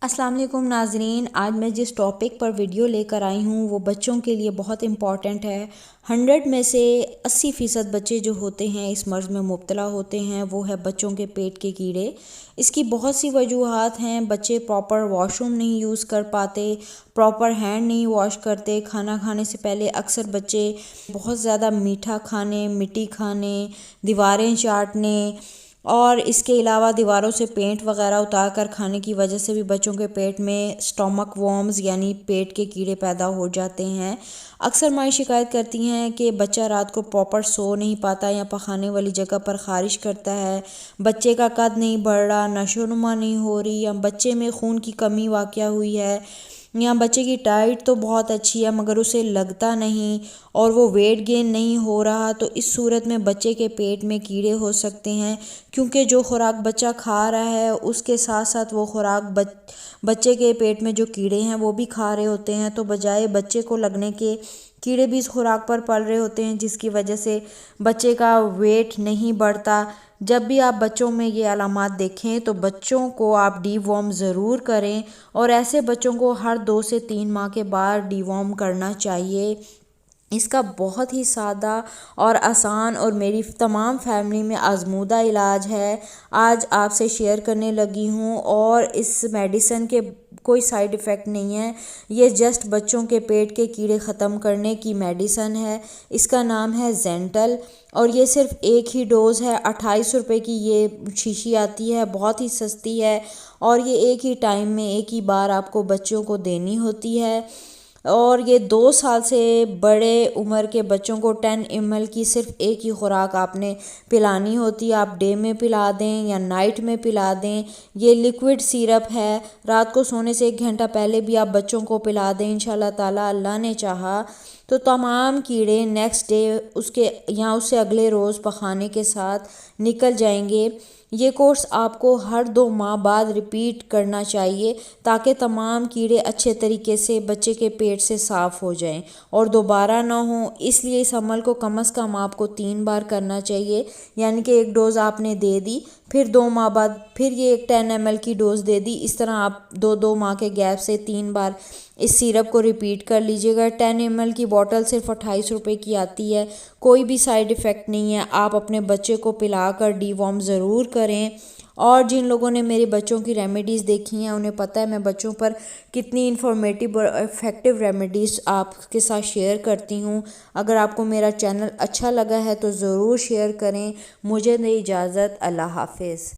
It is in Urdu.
السلام علیکم ناظرین، آج میں جس ٹاپک پر ویڈیو لے کر آئی ہوں وہ بچوں کے لیے بہت امپورٹنٹ ہے۔ 100 میں سے 80% بچے جو ہوتے ہیں اس مرض میں مبتلا ہوتے ہیں، وہ ہے بچوں کے پیٹ کے کیڑے۔ اس کی بہت سی وجوہات ہیں۔ بچے پراپر واش روم نہیں یوز کر پاتے، پراپر ہینڈ نہیں واش کرتے، کھانا کھانے سے پہلے اکثر بچے بہت زیادہ میٹھا کھانے، مٹی کھانے، دیواریں چاٹنے، اور اس کے علاوہ دیواروں سے پینٹ وغیرہ اتار کر کھانے کی وجہ سے بھی بچوں کے پیٹ میں سٹومک وارمز یعنی پیٹ کے کیڑے پیدا ہو جاتے ہیں۔ اکثر مائیں شکایت کرتی ہیں کہ بچہ رات کو پراپر سو نہیں پاتا یا پخانے والی جگہ پر خارش کرتا ہے، بچے کا قد نہیں بڑھ رہا، نشو و نما نہیں ہو رہی، یا بچے میں خون کی کمی واقع ہوئی ہے، یا بچے کی ڈائٹ تو بہت اچھی ہے مگر اسے لگتا نہیں اور وہ ویٹ گین نہیں ہو رہا، تو اس صورت میں بچے کے پیٹ میں کیڑے ہو سکتے ہیں، کیونکہ جو خوراک بچہ کھا رہا ہے اس کے ساتھ ساتھ وہ خوراک بچے کے پیٹ میں جو کیڑے ہیں وہ بھی کھا رہے ہوتے ہیں، تو بجائے بچے کو لگنے کے کیڑے بھی اس خوراک پر پل رہے ہوتے ہیں، جس کی وجہ سے بچے کا ویٹ نہیں بڑھتا۔ جب بھی آپ بچوں میں یہ علامات دیکھیں تو بچوں کو آپ ڈی وارم ضرور کریں، اور ایسے بچوں کو ہر 2 سے 3 ماہ کے بعد ڈی وارم کرنا چاہیے۔ اس کا بہت ہی سادہ اور آسان اور میری تمام فیملی میں آزمودہ علاج ہے، آج آپ سے شیئر کرنے لگی ہوں، اور اس میڈیسن کے کوئی سائیڈ ایفیکٹ نہیں ہے، یہ جسٹ بچوں کے پیٹ کے کیڑے ختم کرنے کی میڈیسن ہے۔ اس کا نام ہے زینٹل، اور یہ صرف ایک ہی ڈوز ہے، 28 روپے کی یہ شیشی آتی ہے، بہت ہی سستی ہے، اور یہ ایک ہی ٹائم میں ایک ہی بار آپ کو بچوں کو دینی ہوتی ہے، اور یہ 2 سال سے بڑے عمر کے بچوں کو 10 ml کی صرف ایک ہی خوراک آپ نے پلانی ہوتی ہے۔ آپ ڈے میں پلا دیں یا نائٹ میں پلا دیں، یہ لیکوڈ سیرپ ہے، رات کو سونے سے 1 گھنٹہ پہلے بھی آپ بچوں کو پلا دیں، انشاءاللہ تعالی اللہ نے چاہا تو تمام کیڑے نیکسٹ ڈے اس سے اگلے روز پخانے کے ساتھ نکل جائیں گے۔ یہ کورس آپ کو ہر 2 ماہ بعد ریپیٹ کرنا چاہیے تاکہ تمام کیڑے اچھے طریقے سے بچے کے پیٹ سے صاف ہو جائیں اور دوبارہ نہ ہوں، اس لیے اس عمل کو کم از کم آپ کو 3 بار کرنا چاہیے، یعنی کہ ایک ڈوز آپ نے دے دی، پھر 2 ماہ بعد پھر یہ ایک 10 ml کی ڈوز دے دی، اس طرح آپ 2 ماہ کے گیپ سے 3 بار اس سیرپ کو ریپیٹ کر لیجئے گا۔ 10 ml کی بوٹل صرف 28 روپے کی آتی ہے، کوئی بھی سائیڈ ایفیکٹ نہیں ہے، آپ اپنے بچے کو پلا کر ڈی وارم ضرور کریں۔ اور جن لوگوں نے میرے بچوں کی ریمیڈیز دیکھی ہیں انہیں پتہ ہے میں بچوں پر کتنی انفارمیٹیو اور افیکٹو ریمیڈیز آپ کے ساتھ شیئر کرتی ہوں۔ اگر آپ کو میرا چینل اچھا لگا ہے تو ضرور شیئر کریں۔ مجھے دیں اجازت، اللہ حافظ۔